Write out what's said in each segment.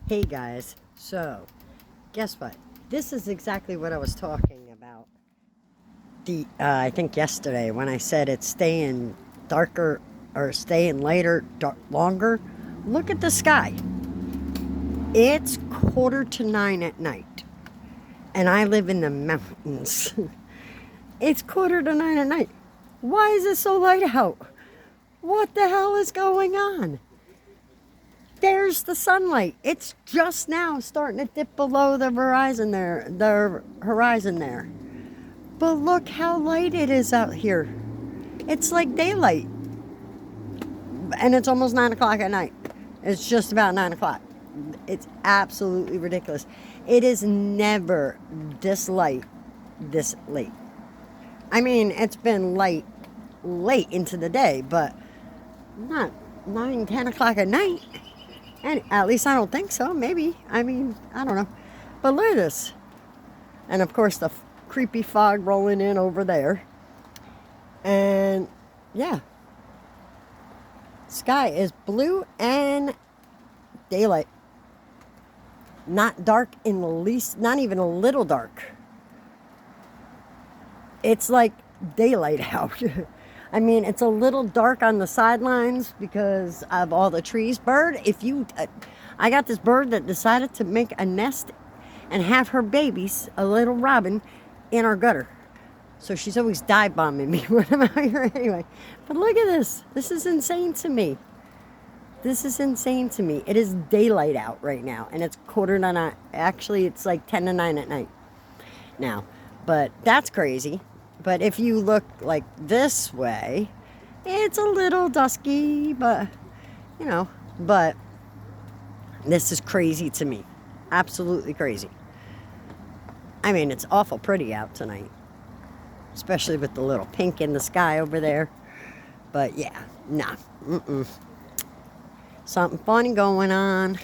Hey guys, so guess what? This is exactly what I was talking about. I think yesterday when I said it's staying darker or staying later, longer. Look at the sky. It's 8:45 at night, and I live in the mountains. It's 8:45 at night. Why is it so light out? What the hell is going on? There's the sunlight. It's just now starting to dip below the horizon there. But look how light it is out here. It's like daylight. And it's almost 9 o'clock at night. It's just about 9 o'clock. It's absolutely ridiculous. It is never this light, this late. I mean, it's been light late into the day, but not 9, 10 o'clock at night. And at least I don't think so. Maybe. I mean, I don't know. But look at this. And of course, the creepy fog rolling in over there. And yeah. Sky is blue and daylight. Not dark in the least, not even a little dark. It's like daylight out. I mean, it's a little dark on the sidelines because of all the trees. I got this bird that decided to make a nest and have her babies, a little robin, in our gutter. So she's always dive bombing me when I'm out here anyway. But look at this. This is insane to me. This is insane to me. It is daylight out right now, and it's 8:45. Actually, it's like 10 to 9 at night now. But that's crazy. But if you look like this way, it's a little dusky, but, but this is crazy to me. Absolutely crazy. I mean, it's awful pretty out tonight, especially with the little pink in the sky over there. But yeah, nah, something funny going on.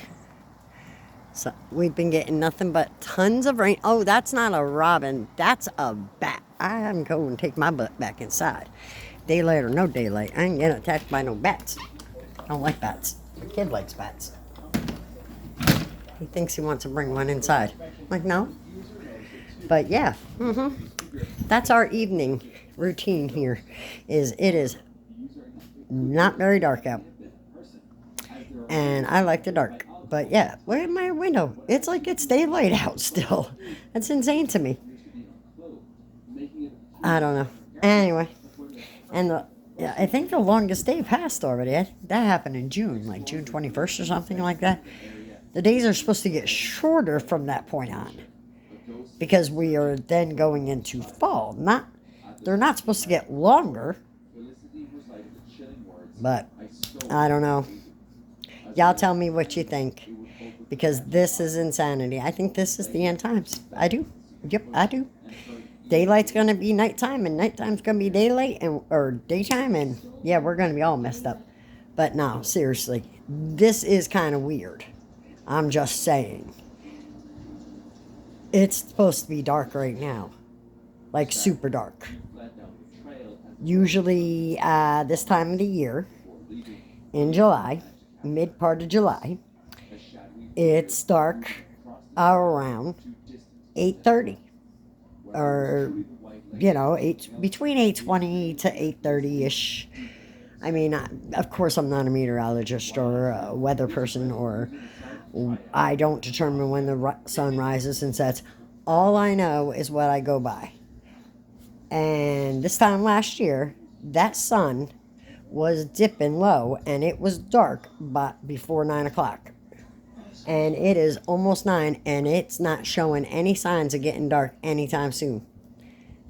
So we've been getting nothing but tons of rain. Oh, that's not a robin. That's a bat. I'm going to take my butt back inside. Daylight or no daylight, I ain't getting attacked by no bats. I don't like bats. My kid likes bats. He thinks he wants to bring one inside. I'm like, no. But yeah, that's our evening routine here. It is not very dark out. And I like the dark. But yeah, look at my window. It's like it's daylight out still. That's insane to me. I don't know. Anyway, and I think the longest day passed already. That happened in June, like June 21st or something like that. The days are supposed to get shorter from that point on, because we are then going into fall. They're not supposed to get longer. But I don't know. Y'all tell me what you think, because this is insanity. I think this is the end times. I do. Yep, I do. Daylight's going to be nighttime, and nighttime's going to be daylight or daytime, and yeah, we're going to be all messed up. But no, seriously, this is kind of weird. I'm just saying. It's supposed to be dark right now, like super dark. Usually this time of the year, in July, mid part of July, it's dark around 8:30. Or, between 8:20 to 8:30-ish. I mean, of course, I'm not a meteorologist or a weather person, or I don't determine when the sun rises and sets. All I know is what I go by. And this time last year, that sun was dipping low, and it was dark before 9 o'clock. And it is almost 9, and it's not showing any signs of getting dark anytime soon.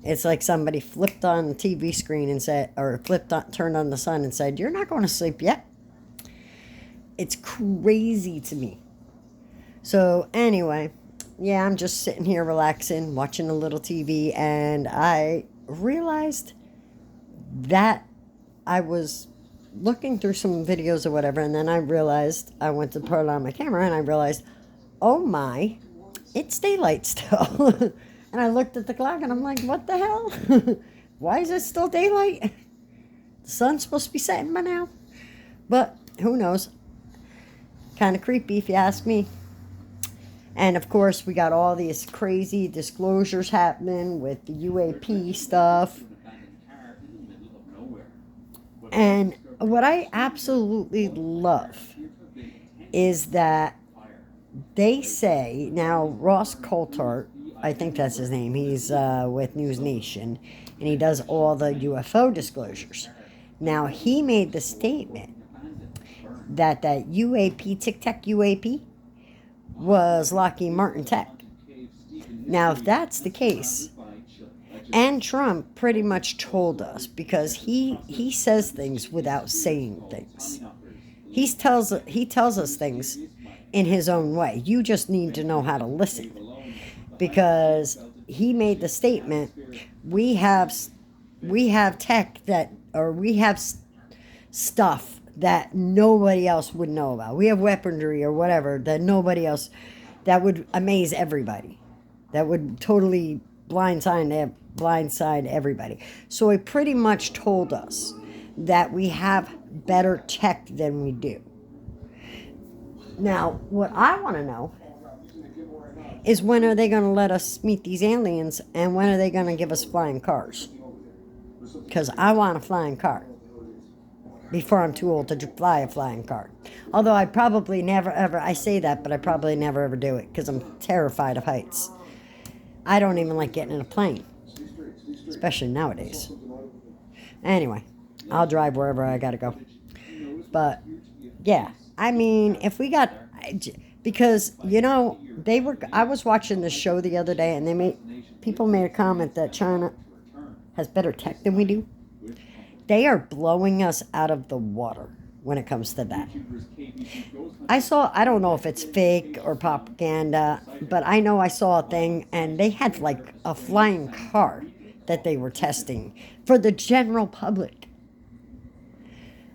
It's like somebody flipped on the TV screen and said, or turned on the sun and said, "You're not going to sleep yet." It's crazy to me. So anyway, yeah, I'm just sitting here relaxing, watching a little TV, and I realized that I was looking through some videos or whatever, and then I realized, I went to put on my camera, and I realized, oh my, it's daylight still. And I looked at the clock, and I'm like, what the hell? Why is it still daylight? The sun's supposed to be setting by now. But who knows? Kind of creepy if you ask me. And of course, we got all these crazy disclosures happening with the UAP stuff. And what I absolutely love is that they say, now Ross Coulthart, I think that's his name, he's with News Nation, and he does all the UFO disclosures. Now, he made the statement that that UAP, Tic Tac UAP, was Lockheed Martin tech. Now, if that's the case, and Trump pretty much told us, because he says things without saying things. He tells us things in his own way. You just need to know how to listen, because he made the statement, we have tech that, or we have stuff that nobody else would know about. We have weaponry or whatever that nobody else, that would amaze everybody, that would totally blindside everybody. So he pretty much told us that we have better tech than we do. Now, what I want to know is, when are they going to let us meet these aliens, and when are they going to give us flying cars? Because I want a flying car before I'm too old to fly a flying car. Although I probably never ever, I say that, but I probably never ever do it because I'm terrified of heights. I don't even like getting in a plane, especially nowadays. Anyway, I'll drive wherever I gotta go. But yeah, I mean, if we got, because I was watching this show the other day, and people made a comment that China has better tech than we do. They are blowing us out of the water when it comes to that. I don't know if it's fake or propaganda, but I know I saw a thing, and they had like a flying car that they were testing for the general public.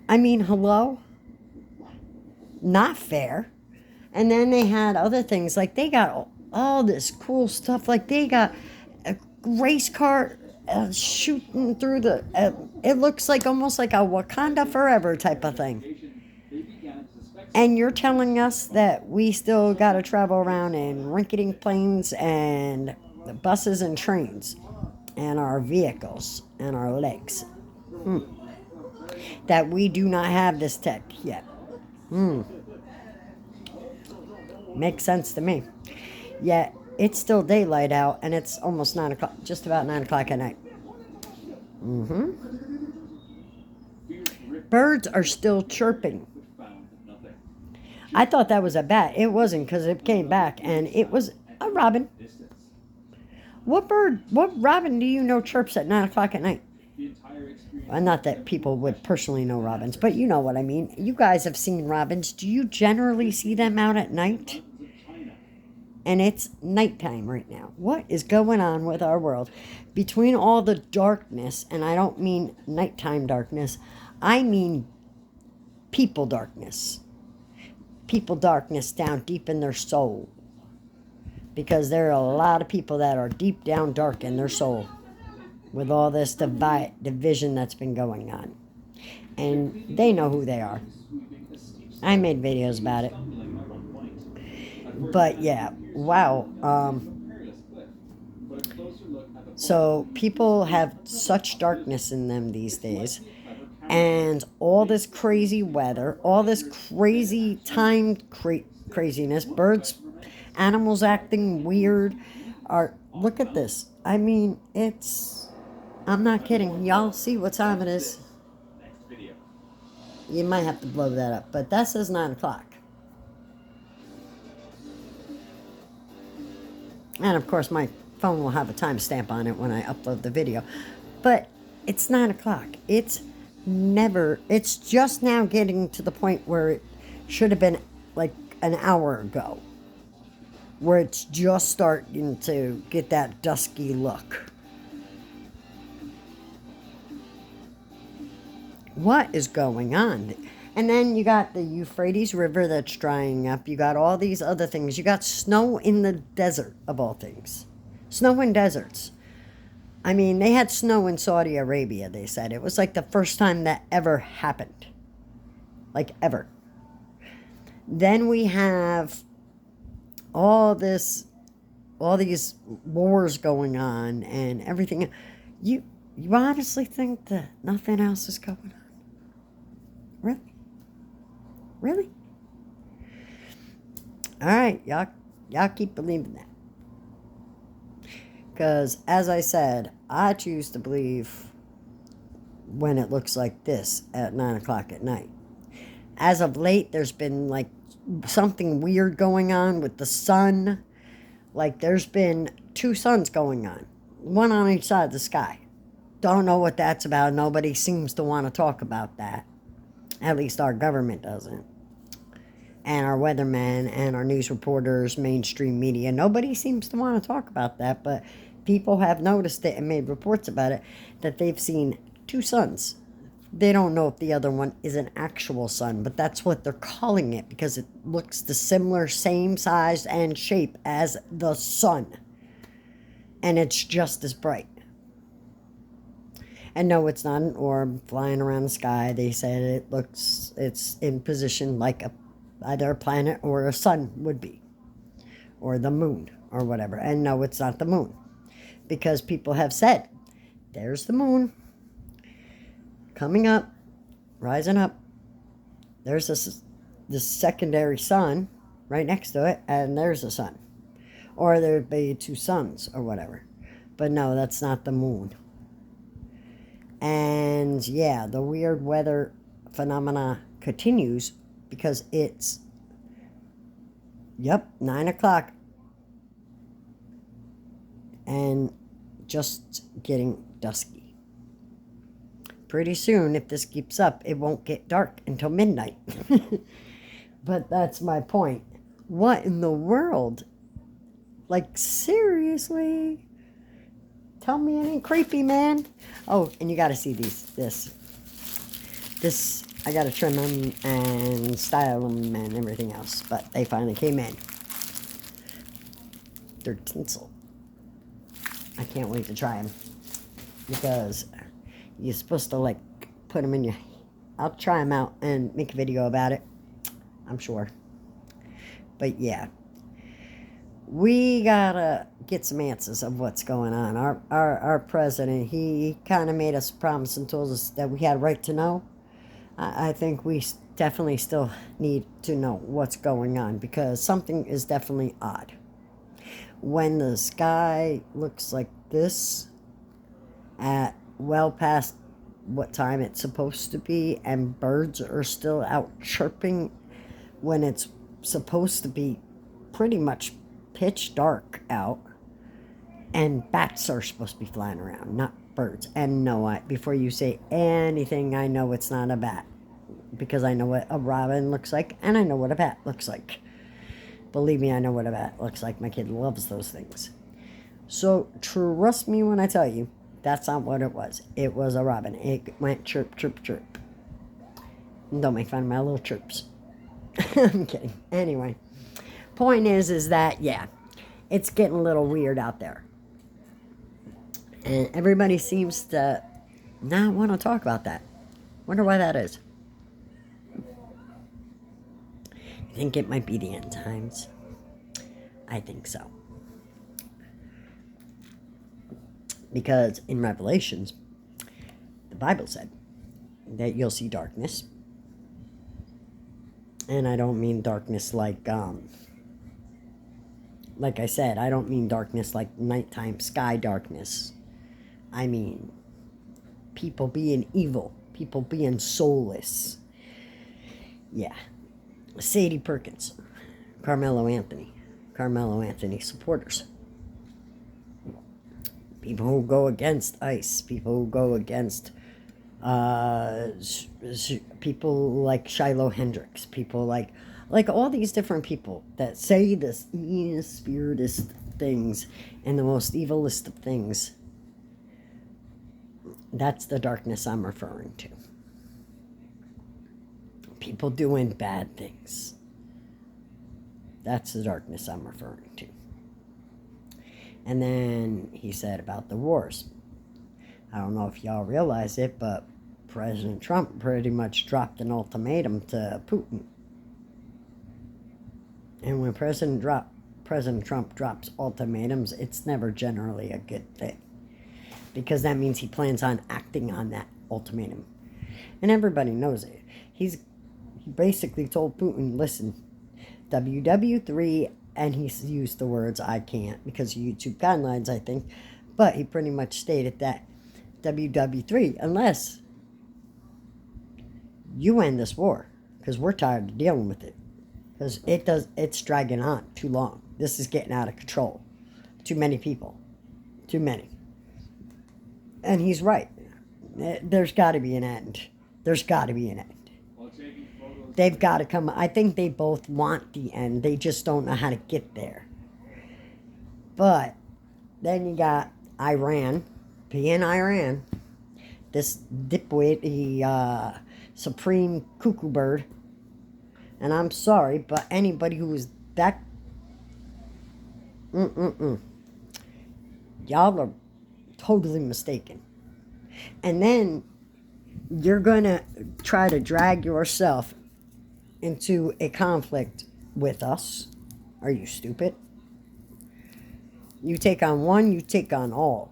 I mean, hello? Not fair. And then they had other things, like they got all this cool stuff, like they got a race car shooting through the, it looks like almost like a Wakanda Forever type of thing. And you're telling us that we still got to travel around in rinky-dink planes and buses and trains and our vehicles and our legs. That we do not have this tech yet. Makes sense to me. Yet it's still daylight out, and it's almost 9 o'clock, just about 9 o'clock at night. Birds are still chirping. I thought that was a bat. It wasn't, because it came back, and it was a robin. What robin do you know chirps at 9 o'clock at night? Well, not that people would personally know robins, but you know what I mean. You guys have seen robins. Do you generally see them out at night? And it's nighttime right now. What is going on with our world? Between all the darkness, and I don't mean nighttime darkness, I mean people darkness. People darkness down deep in their soul. Because there are a lot of people that are deep down dark in their soul with all this division that's been going on. And they know who they are. I made videos about it. But yeah, wow. So people have such darkness in them these days. And all this crazy weather, all this crazy time craziness, birds, animals acting weird. Look at this. I mean, I'm not kidding. Y'all see what time it is? You might have to blow that up, but that says 9 o'clock. And of course, my phone will have a timestamp on it when I upload the video. But it's 9 o'clock. It's just now getting to the point where it should have been like an hour ago. Where it's just starting to get that dusky look. What is going on? And then you got the Euphrates River that's drying up. You got all these other things. You got snow in the desert, of all things. Snow in deserts. I mean, they had snow in Saudi Arabia, they said. It was like the first time that ever happened. Like, ever. Then we have all these wars going on and everything. You honestly think that nothing else is going on? Really? Really? All right, y'all keep believing that. Because, as I said, I choose to believe when it looks like this at 9 o'clock at night. As of late, there's been like something weird going on with the sun. Like there's been 2 suns going on, one on each side of the sky. Don't know what that's about. Nobody seems to want to talk about that. At least our government doesn't. And our weathermen and our news reporters, mainstream media, nobody seems to want to talk about that, but people have noticed it and made reports about it, that they've seen 2 suns. They don't know if the other one is an actual sun, but that's what they're calling it because it looks the similar, same size and shape as the sun. And it's just as bright. And no, it's not an orb flying around the sky. They said it's in position like either a planet or a sun would be. Or the moon or whatever. And no, it's not the moon. Because people have said, there's the moon. Coming up, rising up. There's this secondary sun right next to it, and there's the sun. Or there'd be 2 suns or whatever. But no, that's not the moon. And yeah, the weird weather phenomena continues because it's, 9 o'clock. And just getting dusky. Pretty soon, if this keeps up, it won't get dark until midnight. But that's my point. What in the world? Like, seriously? Tell me it ain't creepy, man. Oh, and you gotta see this, I gotta trim them and style them and everything else. But they finally came in. They're tinsel. I can't wait to try them. Because you're supposed to, like, put them in your... I'll try them out and make a video about it. I'm sure. But, yeah. We gotta get some answers of what's going on. Our president, he kind of made us a promise and told us that we had a right to know. I think we definitely still need to know what's going on. Because something is definitely odd. When the sky looks like this at well past what time it's supposed to be, and birds are still out chirping when it's supposed to be pretty much pitch dark out, and bats are supposed to be flying around, not birds. And no, before you say anything, I know it's not a bat, because I know what a robin looks like, and I know what a bat looks like. Believe me, I know what a bat looks like. My kid loves those things. So trust me when I tell you, that's not what it was. It was a robin. It went chirp, chirp, chirp. Don't make fun of my little chirps. I'm kidding. Anyway, point is that, yeah, it's getting a little weird out there. And everybody seems to not want to talk about that. Wonder why that is. I think it might be the end times. I think so. Because in Revelations, the Bible said that you'll see darkness. And I don't mean darkness like I said, I don't mean darkness like nighttime sky darkness. I mean people being evil, people being soulless. Yeah. Sadie Perkins, Carmelo Anthony supporters. People who go against ICE, people who go against people like Shiloh Hendrix, people like all these different people that say the spiritist things and the most evilest of things. That's the darkness I'm referring to. People doing bad things. That's the darkness I'm referring to. And then he said about the wars. I don't know if y'all realize it, but President Trump pretty much dropped an ultimatum to Putin. And when President President Trump drops ultimatums, it's never generally a good thing. Because that means he plans on acting on that ultimatum. And everybody knows it. He basically told Putin, listen, WW3, and he used the words, I can't, because of YouTube guidelines, I think. But he pretty much stated that WW3, unless you end this war, because we're tired of dealing with it. Because it's dragging on too long. This is getting out of control. Too many people. Too many. And he's right. There's got to be an end. There's got to be an end. They've got to come. I think they both want the end. They just don't know how to get there. But then you got Iran. Being Iran. This dipwit, the supreme cuckoo bird. And I'm sorry, but anybody who is that... Y'all are totally mistaken. And then you're going to try to drag yourself into a conflict with us. Are you stupid? You take on one, you take on all.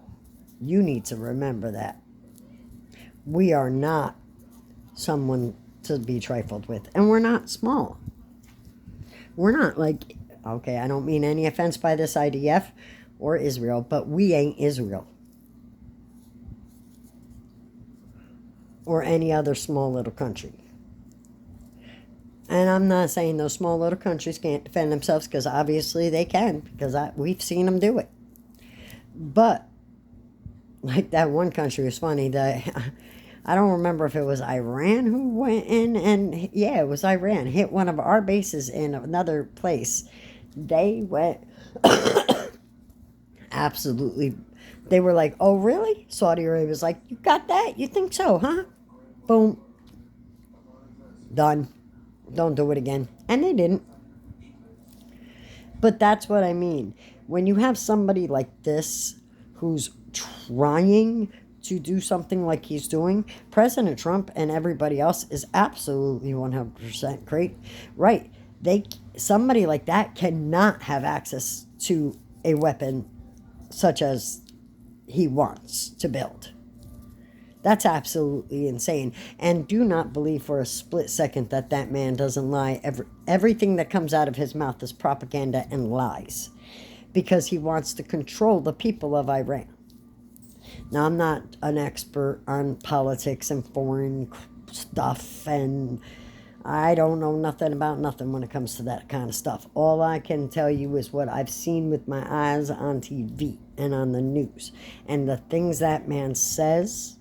You need to remember that. We are not someone to be trifled with. And we're not small. We're not like... Okay, I don't mean any offense by this IDF or Israel, but we ain't Israel. Or any other small little country. And I'm not saying those small little countries can't defend themselves, because obviously they can, because we've seen them do it. But, like that one country was funny, I don't remember if it was Iran who went in, and yeah, it was Iran, hit one of our bases in another place. They went absolutely, they were like, oh really? Saudi Arabia was like, you got that? You think so, huh? Boom. Done. Don't do it again. And they didn't. But that's what I mean. When you have somebody like this who's trying to do something like he's doing, President Trump and everybody else is absolutely 100% great. Right. Somebody like that cannot have access to a weapon such as he wants to build. That's absolutely insane. And do not believe for a split second that that man doesn't lie. Everything that comes out of his mouth is propaganda and lies. Because he wants to control the people of Iran. Now, I'm not an expert on politics and foreign stuff, and I don't know nothing about nothing when it comes to that kind of stuff. All I can tell you is what I've seen with my eyes on TV and on the news. And the things that man says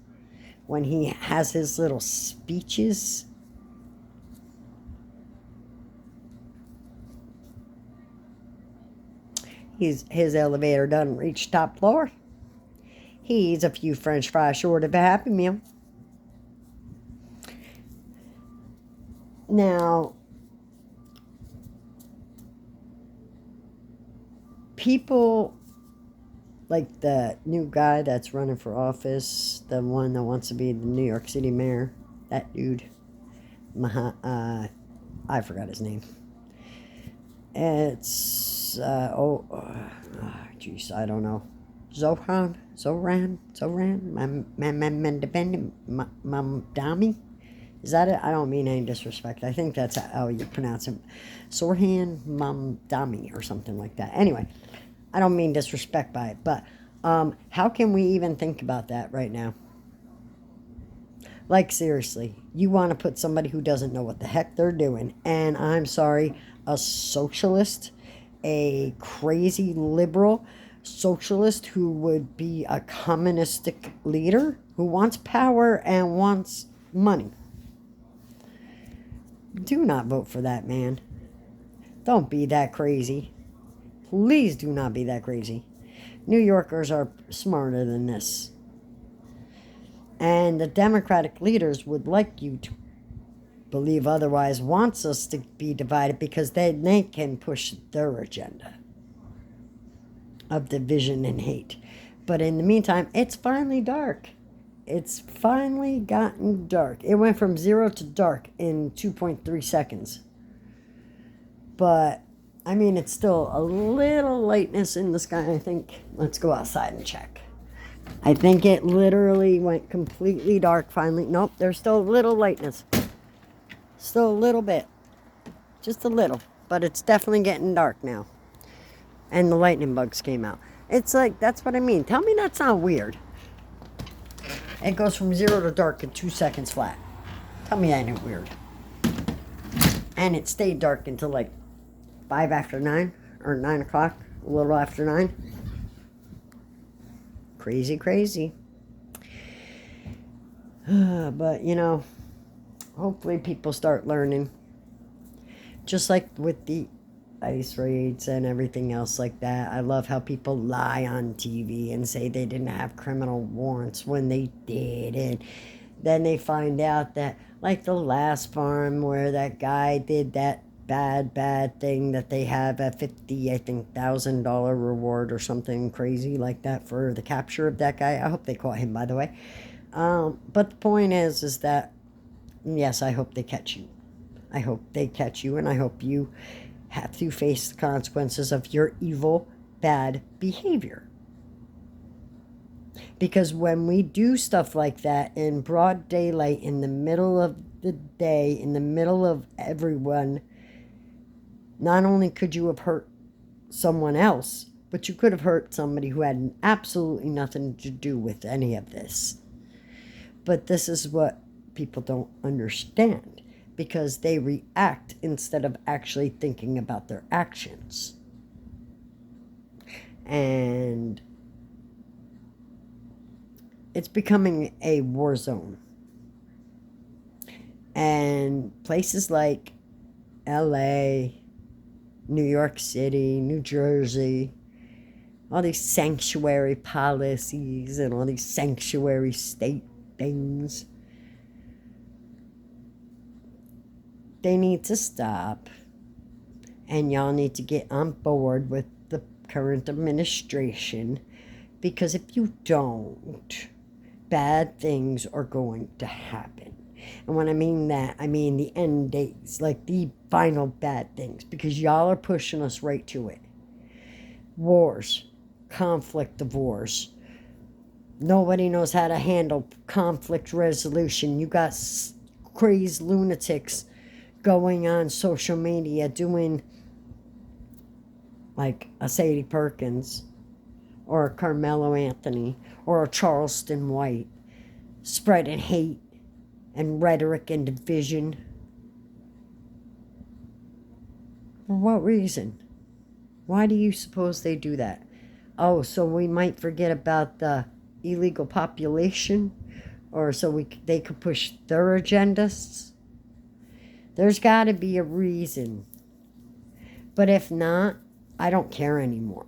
when he has his little speeches. His elevator doesn't reach top floor. He's a few French fries short of a Happy Meal. Now, people like the new guy that's running for office, the one that wants to be the New York City mayor, that dude, I forgot his name. It's, jeez, I don't know. Zoran, Mamdani. Is that it? I don't mean any disrespect. I think that's how you pronounce him. Sorhan Mamdani or something like that. Anyway, I don't mean disrespect by it, but how can we even think about that right now? Like, seriously, you want to put somebody who doesn't know what the heck they're doing, and I'm sorry, a socialist, a crazy liberal socialist who would be a communistic leader who wants power and wants money. Do not vote for that man. Don't be that crazy. Please do not be that crazy. New Yorkers are smarter than this. And the Democratic leaders would like you to believe otherwise, wants us to be divided because they can push their agenda of division and hate. But in the meantime, it's finally dark. It's finally gotten dark. It went from 0 to dark in 2.3 seconds. But I mean, it's still a little lightness in the sky, I think. Let's go outside and check. I think it literally went completely dark finally. Nope, there's still a little lightness. Still a little bit. Just a little. But it's definitely getting dark now. And the lightning bugs came out. It's like, that's what I mean. Tell me that's not weird. It goes from 0 to dark in 2 seconds flat. Tell me that ain't weird. And it stayed dark until like 5 after 9 or 9 o'clock, a little after 9. Crazy, crazy. But, you know, hopefully people start learning. Just like with the ICE raids and everything else like that. I love how people lie on TV and say they didn't have criminal warrants when they did. And then they find out that, like the last farm where that guy did that bad thing that they have a $50,000 reward or something crazy like that for the capture of that guy. I hope they caught him, by the way. But the point is that, yes, I hope they catch you. I hope they catch you, and I hope you have to face the consequences of your evil, bad behavior. Because when we do stuff like that in broad daylight, in the middle of the day, in the middle of everyone, not only could you have hurt someone else, but you could have hurt somebody who had absolutely nothing to do with any of this. But this is what people don't understand, because they react instead of actually thinking about their actions. And it's becoming a war zone. And places like LA, New York City, New Jersey, all these sanctuary policies and all these sanctuary state things, they need to stop. And y'all need to get on board with the current administration, because if you don't, bad things are going to happen. And when I mean that, I mean the end days, like the final bad things, because y'all are pushing us right to it. Wars, conflict of wars. Nobody knows how to handle conflict resolution. You got crazed lunatics going on social media doing like a Sadie Perkins or a Carmelo Anthony or a Charleston White, spreading hate and rhetoric and division. For what reason? Why do you suppose they do that? Oh, so we might forget about the illegal population, or so they could push their agendas? There's got to be a reason. But if not, I don't care anymore.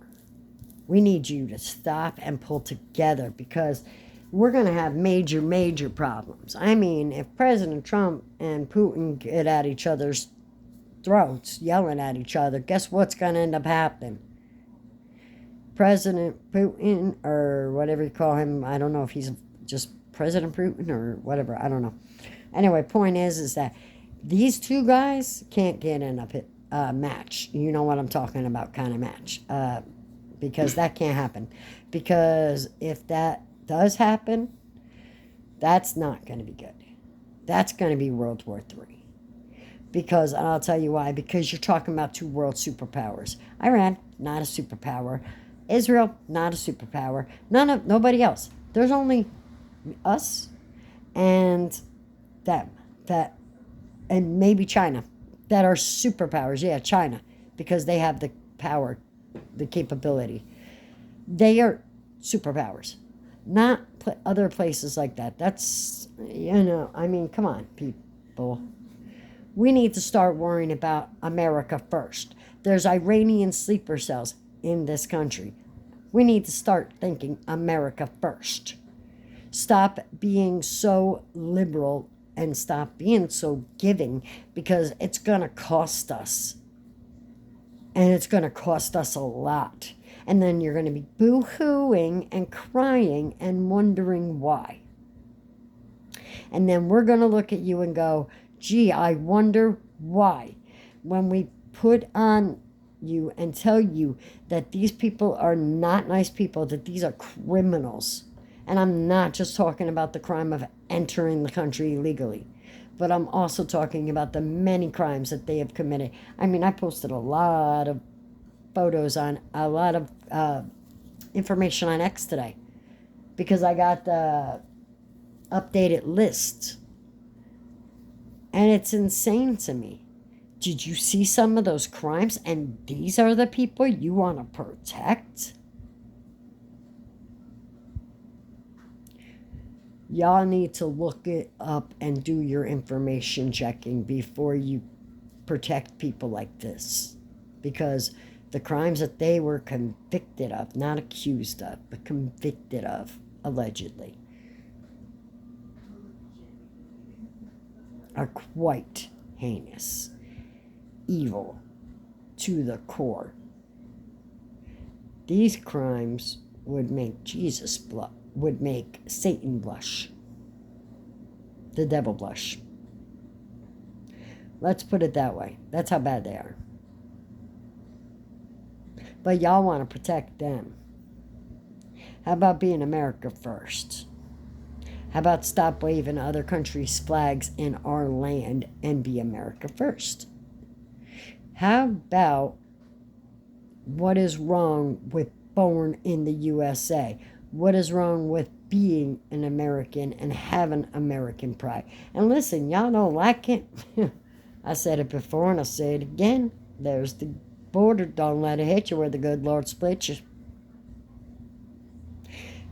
We need you to stop and pull together, because we're going to have major problems. I mean, if President Trump and Putin get at each other's throats, yelling at each other, guess what's going to end up happening? President Putin, or whatever you call him, I don't know if he's just President Putin or whatever, I don't know. Anyway, point is that these two guys can't get in a match. You know what I'm talking about, kind of match. Because that can't happen. Because if that does happen, that's not going to be good. That's going to be World War III. Because, and I'll tell you why, because you're talking about two world superpowers. Iran, not a superpower. Israel, not a superpower. Nobody else. There's only us and them. And maybe China, that are superpowers. Yeah, China, because they have the power, the capability. They are superpowers, not other places like that. That's, I mean, come on, people. We need to start worrying about America first. There's Iranian sleeper cells in this country. We need to start thinking America first. Stop being so liberal and stop being so giving, because it's going to cost us. And it's going to cost us a lot. And then you're going to be boo-hooing and crying and wondering why. And then we're going to look at you and go, gee, I wonder why. When we put on you and tell you that these people are not nice people, that these are criminals. And I'm not just talking about the crime of entering the country illegally, but I'm also talking about the many crimes that they have committed. I mean, I posted a lot of photos on a lot of information on X today because I got the updated list. And it's insane to me. Did you see some of those crimes? And these are the people you want to protect? Y'all need to look it up and do your information checking before you protect people like this. Because the crimes that they were convicted of, not accused of, but convicted of, allegedly, are quite heinous, evil to the core. These crimes would make Jesus blush, would make Satan blush, the devil blush. Let's put it that way. That's how bad they are. But y'all want to protect them. How about being America first? How about stop waving other countries' flags in our land and be America first? How about what is wrong with born in the USA? What is wrong with being an American and having American pride? And listen, y'all don't like it. I said it before and I'll say it again. There's the border. Don't let it hit you where the good Lord splits you.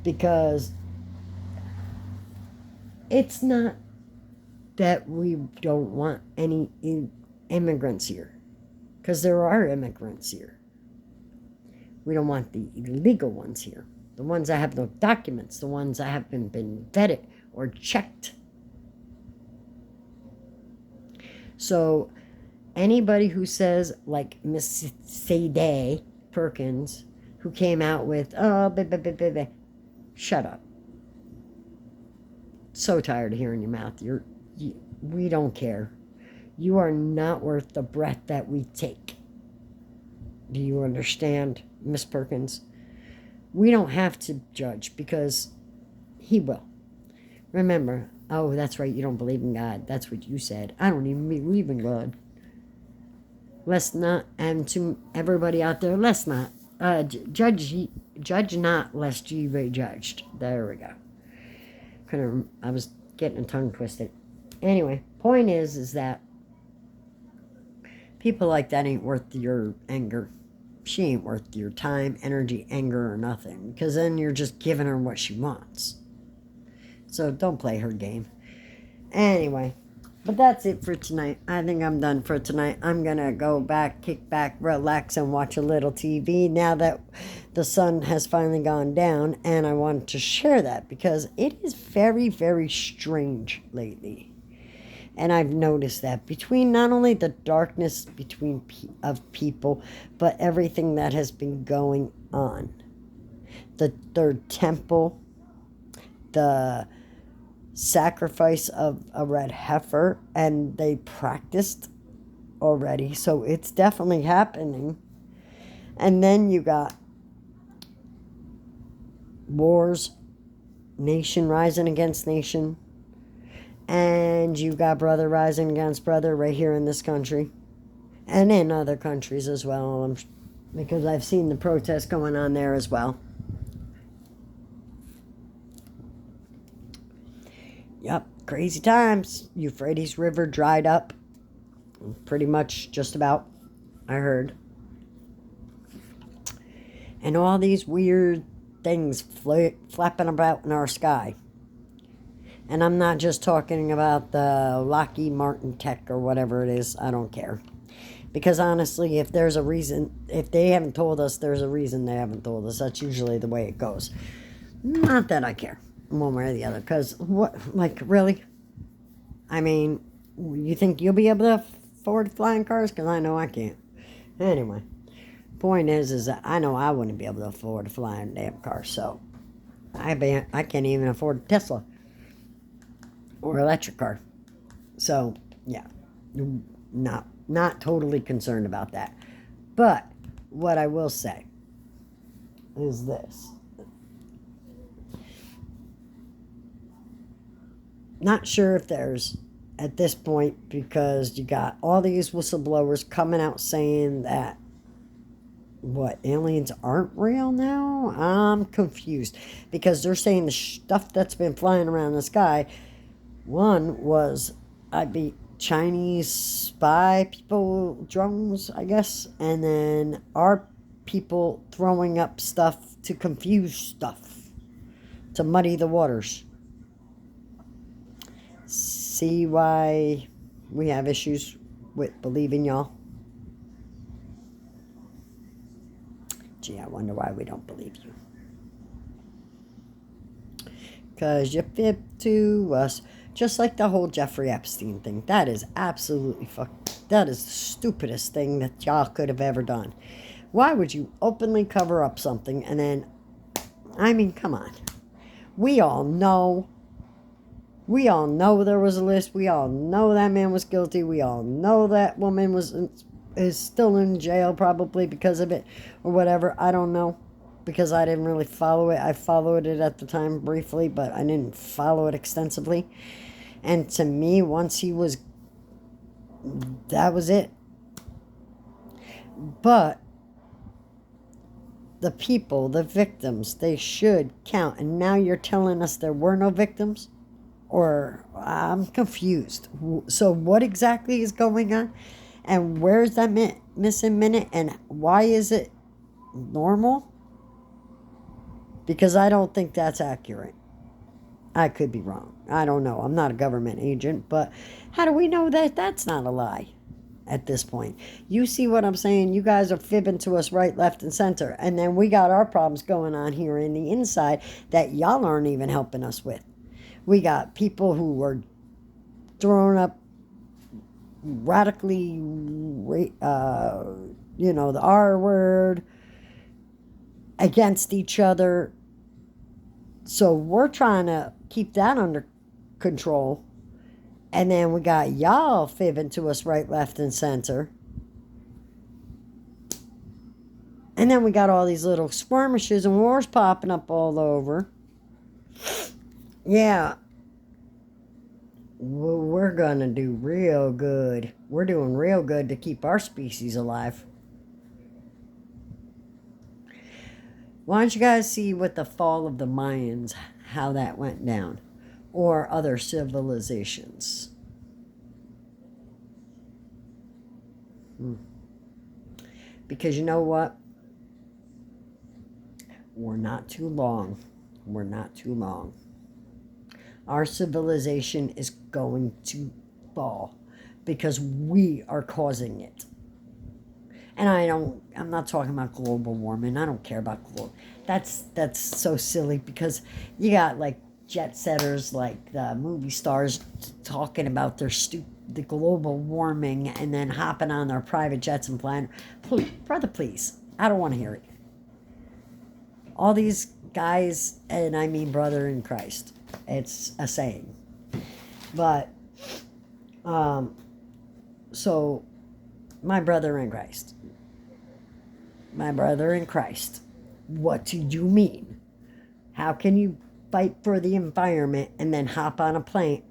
Because it's not that we don't want any immigrants here. Because there are immigrants here. We don't want the illegal ones here. The ones that have no documents. The ones that haven't been vetted or checked. So anybody who says, like Miss Sadie Perkins, who came out with, shut up. So tired of hearing your mouth. We don't care. You are not worth the breath that we take. Do you understand, Miss Perkins? We don't have to judge because he will. Remember, oh, that's right, you don't believe in God. That's what you said. I don't even believe in God. Let's not, and to everybody out there, let's not. Judge not, lest ye be judged. There we go. I was getting a tongue twisted. Anyway, point is that people like that ain't worth your anger. She ain't worth your time, energy, anger, or nothing. Because then you're just giving her what she wants. So don't play her game. Anyway, but that's it for tonight. I think I'm done for tonight. I'm going to go back, kick back, relax, and watch a little TV now that the sun has finally gone down. And I wanted to share that because it is very, very strange lately. And I've noticed that between not only the darkness of people, but everything that has been going on. The third temple, the sacrifice of a red heifer, and they practiced already. So it's definitely happening. And then you got wars, nation rising against nation. And you got brother rising against brother right here in this country. And in other countries as well. Because I've seen the protests going on there as well. Yep, crazy times. Euphrates River dried up. Pretty much just about, I heard. And all these weird things flapping about in our sky. And I'm not just talking about the Lockheed Martin tech or whatever it is. I don't care. Because honestly, if there's a reason, if they haven't told us, there's a reason they haven't told us. That's usually the way it goes. Not that I care, one way or the other. Because, really? I mean, you think you'll be able to afford flying cars? Because I know I can't. Anyway, point is that I know I wouldn't be able to afford a flying damn car. So, I can't even afford a Tesla. Or electric car. So, yeah. Not totally concerned about that. But what I will say is this. Not sure if there's, at this point, because you got all these whistleblowers coming out saying that, what, aliens aren't real now? I'm confused. Because they're saying the stuff that's been flying around the sky, one was, Chinese spy people, drones, I guess, and then our people throwing up stuff to confuse stuff, to muddy the waters. See why we have issues with believing y'all? Gee, I wonder why we don't believe you. Because you fib to us. Just like the whole Jeffrey Epstein thing. That is absolutely that is the stupidest thing that y'all could have ever done. Why would you openly cover up something and then, I mean, come on. We all know there was a list. We all know that man was guilty. We all know that woman is still in jail probably because of it or whatever. I don't know, because I didn't really follow it. I followed it at the time briefly, but I didn't follow it extensively. And to me, once that was it. But the people, the victims, they should count. And now you're telling us there were no victims? Or I'm confused. So what exactly is going on? And where's that missing minute? And why is it normal? Because I don't think that's accurate. I could be wrong. I don't know. I'm not a government agent, but how do we know that that's not a lie at this point? You see what I'm saying? You guys are fibbing to us right, left, and center. And then we got our problems going on here in the inside that y'all aren't even helping us with. We got people who are throwing up radically, the R word against each other. So we're trying to keep that under control. And then we got y'all fibbing to us right, left, and center. And then we got all these little skirmishes and wars popping up all over. Yeah. We're going to do real good. We're doing real good to keep our species alive. Why don't you guys see what the fall of the Mayans, how that went down, or other civilizations? Because you know what? We're not too long. We're not too long. Our civilization is going to fall because we are causing it. And I'm not talking about global warming. I don't care about global. That's so silly because you got like jet setters, like the movie stars talking about the global warming and then hopping on their private jets and flying. Brother, please. I don't want to hear it. All these guys, and I mean brother in Christ. It's a saying. But, so, my brother in Christ. My brother in Christ. What do you mean? How can you fight for the environment and then hop on a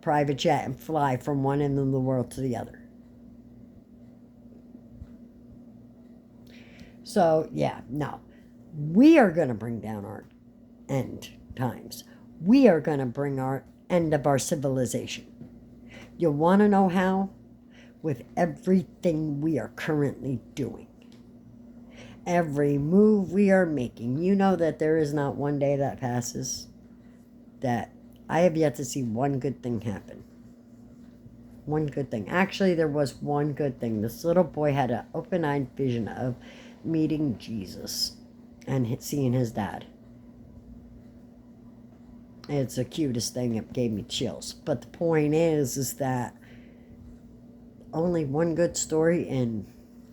private jet and fly from one end of the world to the other? So, yeah, no. We are going to bring down our end times. We are going to bring our end of our civilization. You want to know how? With everything we are currently doing. Every move we are making. You know that there is not one day that passes that I have yet to see one good thing happen. One good thing. Actually, there was one good thing. This little boy had an open-eyed vision of meeting Jesus and seeing his dad. It's the cutest thing. It gave me chills. But the point is that only one good story in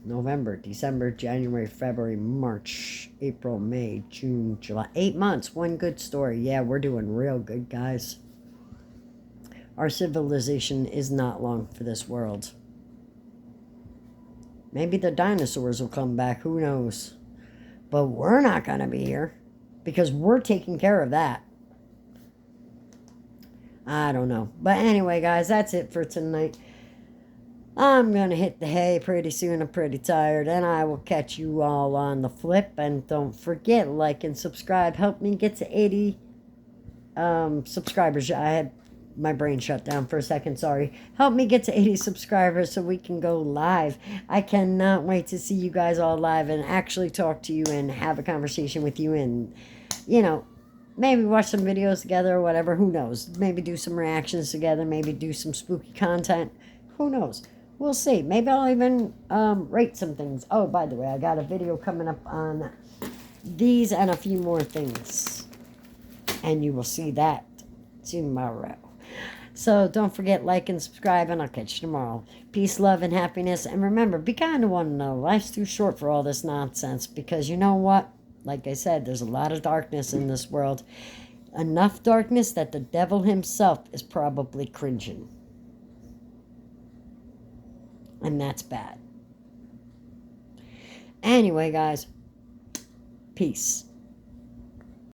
November, December, January, February, March, April, May, June, July. 8 months, one good story. Yeah, we're doing real good, guys. Our civilization is not long for this world. Maybe the dinosaurs will come back. Who knows? But we're not going to be here because we're taking care of that. I don't know. But anyway, guys, that's it for tonight. I'm going to hit the hay pretty soon. I'm pretty tired. And I will catch you all on the flip. And don't forget, like and subscribe. Help me get to 80 subscribers. I had my brain shut down for a second. Sorry. Help me get to 80 subscribers so we can go live. I cannot wait to see you guys all live and actually talk to you and have a conversation with you and, you know, maybe watch some videos together or whatever. Who knows? Maybe do some reactions together. Maybe do some spooky content. Who knows? We'll see. Maybe I'll even rate some things. Oh, by the way, I got a video coming up on these and a few more things. And you will see that tomorrow. So don't forget, like and subscribe, and I'll catch you tomorrow. Peace, love, and happiness. And remember, be kind to one another. Life's too short for all this nonsense because you know what? Like I said, there's a lot of darkness in this world. Enough darkness that the devil himself is probably cringing. And that's bad. Anyway, guys, peace.